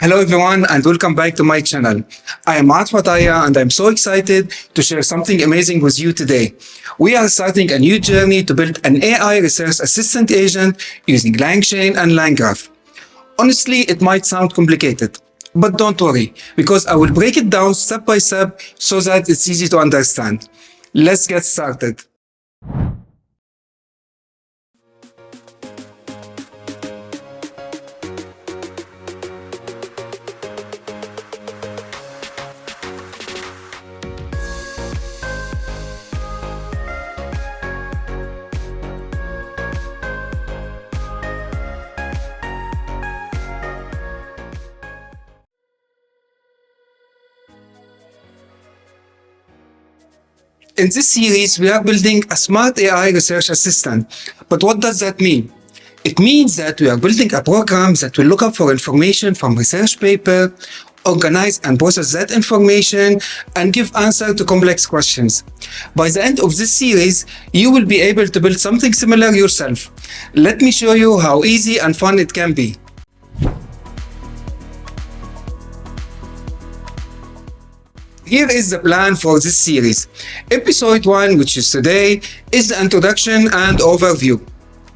Hello everyone and welcome back to my channel. I am ArXiv and I'm so excited to share something amazing with you today. We are starting a new journey to build an AI research assistant agent using LangChain and LangGraph. Honestly, it might sound complicated, but don't worry because I will break it down step by step so that it's easy to understand. Let's get started. In this series, we are building a smart AI research assistant. But what does that mean? It means that we are building a program that will look up for information from research paper, organize and process that information, and give answers to complex questions. By the end of this series, you will be able to build something similar yourself. Let me show you how easy and fun it can be. Here is the plan for this series. Episode 1, which is today, is the introduction and overview.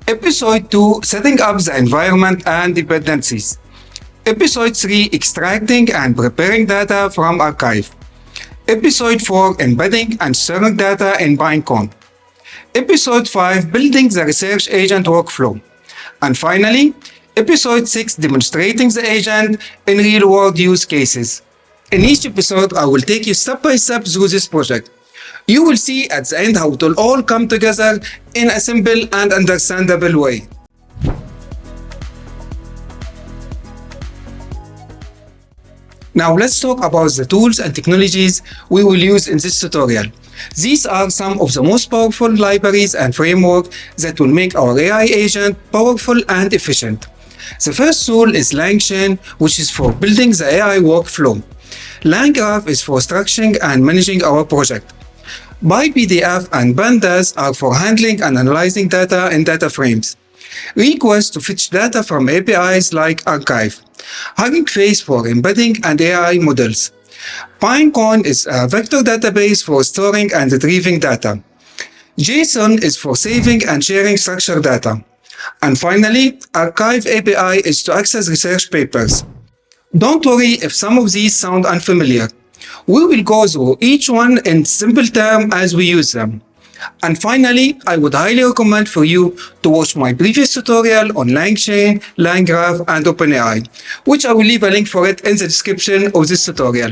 Episode 2, setting up the environment and dependencies. Episode 3, extracting and preparing data from ArXiv. Episode 4, embedding and storing data in Pinecone. Episode 5, building the research agent workflow. And finally, Episode 6, demonstrating the agent in real-world use cases. In each episode, I will take you step by step through this project. You will see at the end how it will all come together in a simple and understandable way. Now let's talk about the tools and technologies we will use in this tutorial. These are some of the most powerful libraries and frameworks that will make our AI agent powerful and efficient. The first tool is LangChain, which is for building the AI workflow. LangGraph is for structuring and managing our project. PyPDF and Pandas are for handling and analyzing data in DataFrames. Requests to fetch data from APIs like ArXiv. ArXiv for embedding and AI models. Pinecone is a vector database for storing and retrieving data. JSON is for saving and sharing structured data. And finally, ArXiv API is to access research papers. Don't worry if some of these sound unfamiliar. We will go through each one in simple terms as we use them. And finally, I would highly recommend for you to watch my previous tutorial on LangChain, LangGraph, and OpenAI, which I will leave a link for it in the description of this tutorial.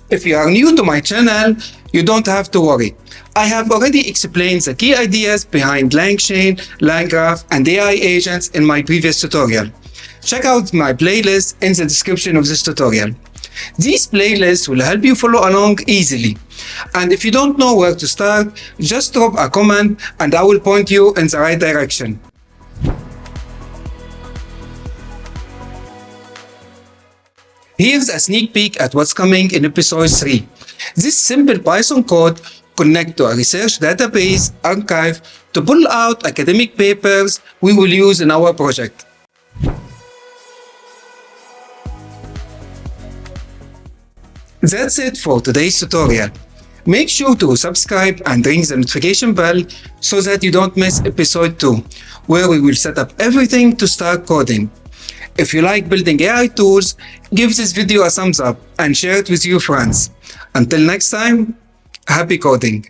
If you are new to my channel, you don't have to worry. I have already explained the key ideas behind LangChain, LangGraph, and AI agents in my previous tutorial. Check out my playlist in the description of this tutorial. These playlists will help you follow along easily. And if you don't know where to start, just drop a comment and I will point you in the right direction. Here's a sneak peek at what's coming in episode 3. This simple Python code connects to a research database, ArXiv, to pull out academic papers we will use in our project. That's it for today's tutorial. Make sure to subscribe and ring the notification bell so that you don't miss episode 2, where we will set up everything to start coding. If you like building AI tools, give this video a thumbs up and share it with your friends. Until next time, happy coding!